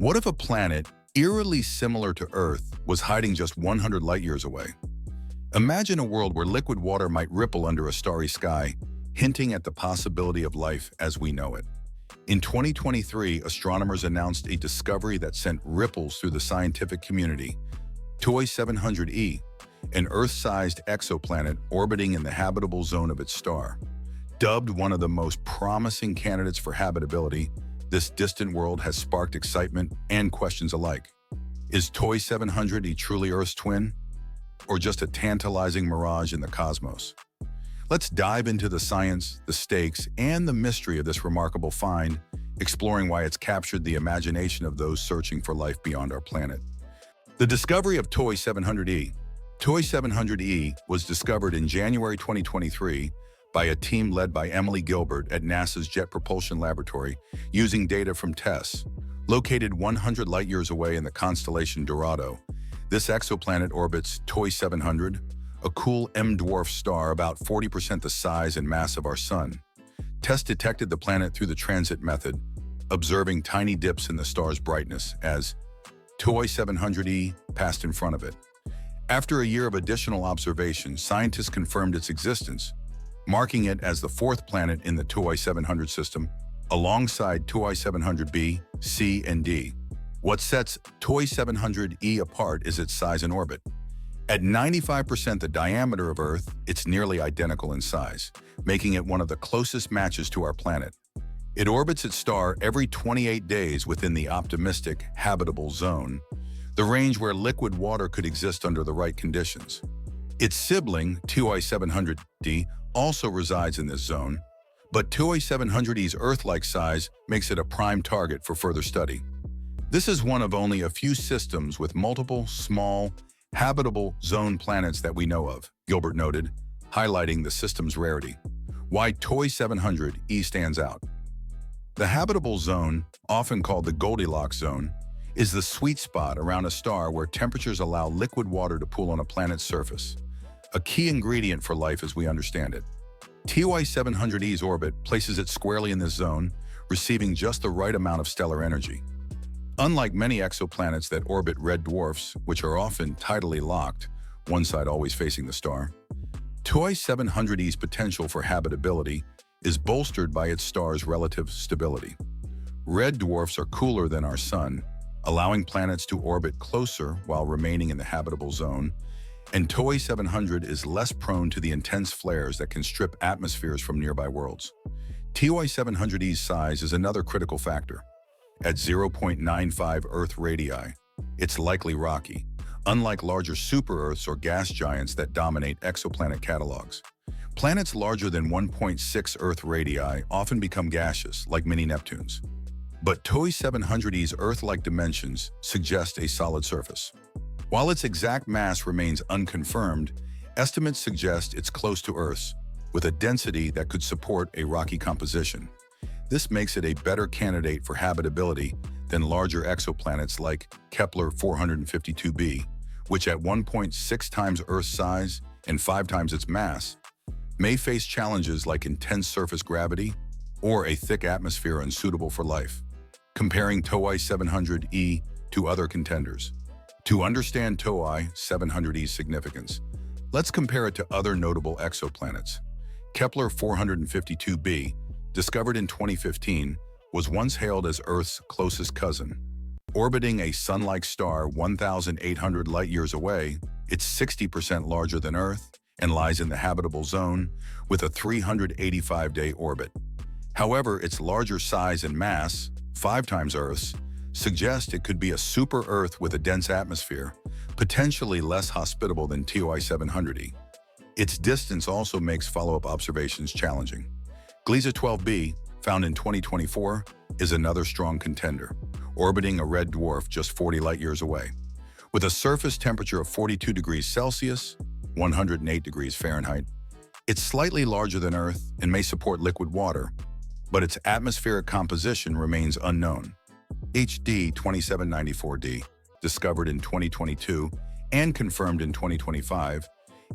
What if a planet eerily similar to Earth was hiding just 100 light-years away? Imagine a world where liquid water might ripple under a starry sky, hinting at the possibility of life as we know it. In 2023, astronomers announced a discovery that sent ripples through the scientific community. TOI 700e, an Earth-sized exoplanet orbiting in the habitable zone of its star. Dubbed one of the most promising candidates for habitability, this distant world has sparked excitement and questions alike. Is TOI 700e truly Earth's twin, or just a tantalizing mirage in the cosmos? Let's dive into the science, the stakes, and the mystery of this remarkable find, exploring why it's captured the imagination of those searching for life beyond our planet. The discovery of TOI 700e. TOI 700e was discovered in January 2023 by a team led by Emily Gilbert at NASA's Jet Propulsion Laboratory using data from TESS. Located 100 light-years away in the constellation Dorado, this exoplanet orbits TOI 700, a cool M-dwarf star about 40% the size and mass of our Sun. TESS detected the planet through the transit method, observing tiny dips in the star's brightness as TOI 700e passed in front of it. After a year of additional observation, scientists confirmed its existence, marking it as the fourth planet in the TOI 700 system, alongside TOI 700b, C, and D. What sets TOI 700e apart is its size and orbit. At 95% the diameter of Earth, it's nearly identical in size, making it one of the closest matches to our planet. It orbits its star every 28 days within the optimistic, habitable zone, the range where liquid water could exist under the right conditions. Its sibling, TOI 700d, also resides in this zone, but TOI 700e's Earth-like size makes it a prime target for further study. This is one of only a few systems with multiple, small, habitable zone planets that we know of, Gilbert noted, highlighting the system's rarity. Why TOI 700e stands out. The habitable zone, often called the Goldilocks zone, is the sweet spot around a star where temperatures allow liquid water to pool on a planet's surface, a key ingredient for life as we understand it. TOI 700e's orbit places it squarely in this zone, receiving just the right amount of stellar energy. Unlike many exoplanets that orbit red dwarfs, which are often tidally locked, one side always facing the star, TOI 700e's potential for habitability is bolstered by its star's relative stability. Red dwarfs are cooler than our Sun, allowing planets to orbit closer while remaining in the habitable zone, and TOI 700 is less prone to the intense flares that can strip atmospheres from nearby worlds. TOI 700e's size is another critical factor. At 0.95 Earth radii, it's likely rocky, unlike larger super-Earths or gas giants that dominate exoplanet catalogs. Planets larger than 1.6 Earth radii often become gaseous, like mini-Neptunes. But TOI 700e's Earth-like dimensions suggest a solid surface. While its exact mass remains unconfirmed, estimates suggest it's close to Earth's, with a density that could support a rocky composition. This makes it a better candidate for habitability than larger exoplanets like Kepler 452b, which at 1.6 times Earth's size and 5 times its mass, may face challenges like intense surface gravity or a thick atmosphere unsuitable for life. Comparing TOI 700e to other contenders. To understand TOI 700e's significance, let's compare it to other notable exoplanets. Kepler 452b, discovered in 2015, was once hailed as Earth's closest cousin. Orbiting a Sun-like star 1,800 light-years away, it's 60% larger than Earth and lies in the habitable zone with a 385-day orbit. However, its larger size and mass, 5 times Earth's, suggest it could be a super-Earth with a dense atmosphere, potentially less hospitable than TOI 700e. Its distance also makes follow-up observations challenging. Gliese 12b, found in 2024, is another strong contender, orbiting a red dwarf just 40 light-years away. With a surface temperature of 42 degrees Celsius, 108 degrees Fahrenheit, it's slightly larger than Earth and may support liquid water, but its atmospheric composition remains unknown. HD 2794d, discovered in 2022 and confirmed in 2025,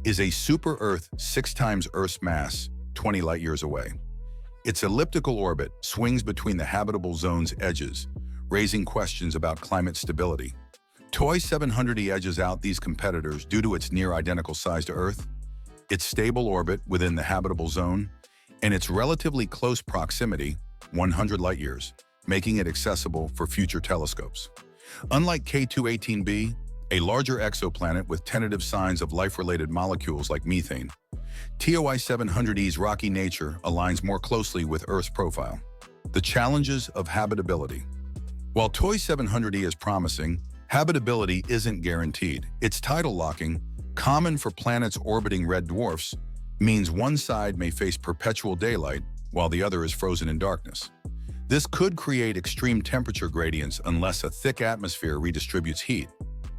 is a super-Earth 6 times Earth's mass, 20 light-years away. Its elliptical orbit swings between the habitable zone's edges, raising questions about climate stability. TOI 700E edges out these competitors due to its near-identical size to Earth, its stable orbit within the habitable zone, and its relatively close proximity, 100 light-years, making it accessible for future telescopes. Unlike K2-18b, a larger exoplanet with tentative signs of life-related molecules like methane, TOI 700E's rocky nature aligns more closely with Earth's profile. The challenges of habitability. While TOI 700E is promising, habitability isn't guaranteed. Its tidal locking, common for planets orbiting red dwarfs, means one side may face perpetual daylight while the other is frozen in darkness. This could create extreme temperature gradients unless a thick atmosphere redistributes heat.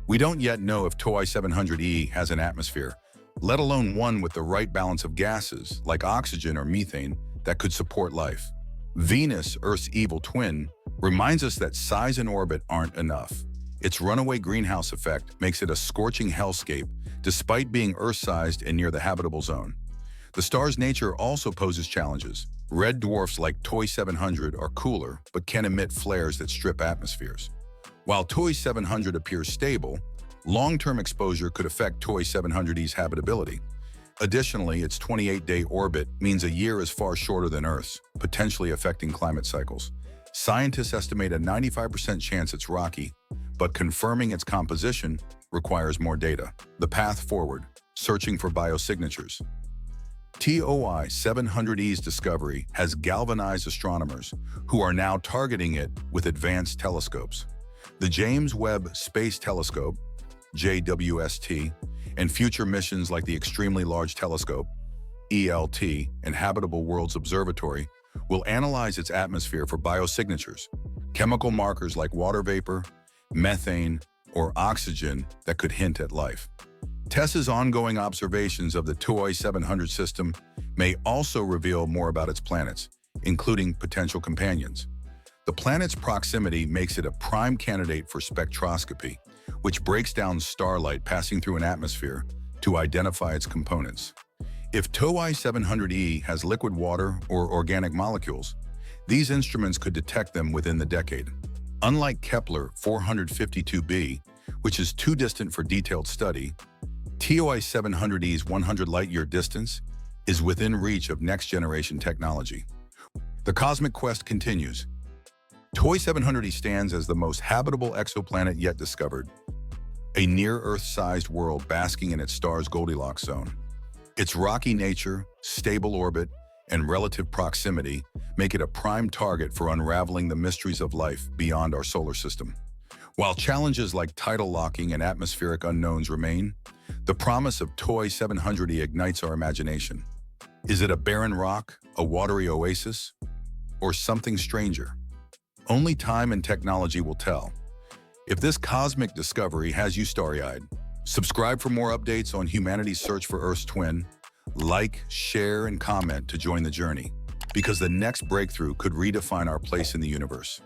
We don't yet know if TOI 700E has an atmosphere, let alone one with the right balance of gases, like oxygen or methane, that could support life. Venus, Earth's evil twin, reminds us that size and orbit aren't enough. Its runaway greenhouse effect makes it a scorching hellscape, despite being Earth-sized and near the habitable zone. The star's nature also poses challenges. Red dwarfs like TOI 700 are cooler, but can emit flares that strip atmospheres. While TOI 700 appears stable, long-term exposure could affect TOI 700E's habitability. Additionally, its 28-day orbit means a year is far shorter than Earth's, potentially affecting climate cycles. Scientists estimate a 95% chance it's rocky, but confirming its composition requires more data. The path forward, searching for biosignatures. TOI 700E's discovery has galvanized astronomers who are now targeting it with advanced telescopes. The James Webb Space Telescope, JWST, and future missions like the Extremely Large Telescope, ELT, and Habitable Worlds Observatory will analyze its atmosphere for biosignatures, chemical markers like water vapor, methane, or oxygen that could hint at life. TESS's ongoing observations of the TOI 700 system may also reveal more about its planets, including potential companions. The planet's proximity makes it a prime candidate for spectroscopy, which breaks down starlight passing through an atmosphere to identify its components. If TOI 700E has liquid water or organic molecules, these instruments could detect them within the decade. Unlike Kepler 452b, which is too distant for detailed study, TOI 700E's 100 light-year distance is within reach of next-generation technology. The cosmic quest continues. TOI 700E stands as the most habitable exoplanet yet discovered, a near-Earth-sized world basking in its star's Goldilocks zone. Its rocky nature, stable orbit, and relative proximity make it a prime target for unraveling the mysteries of life beyond our solar system. While challenges like tidal locking and atmospheric unknowns remain, the promise of TOI 700E ignites our imagination. Is it a barren rock, a watery oasis, or something stranger? Only time and technology will tell. If this cosmic discovery has you starry-eyed, subscribe for more updates on humanity's search for Earth's twin. Like, share, and comment to join the journey, because the next breakthrough could redefine our place in the universe.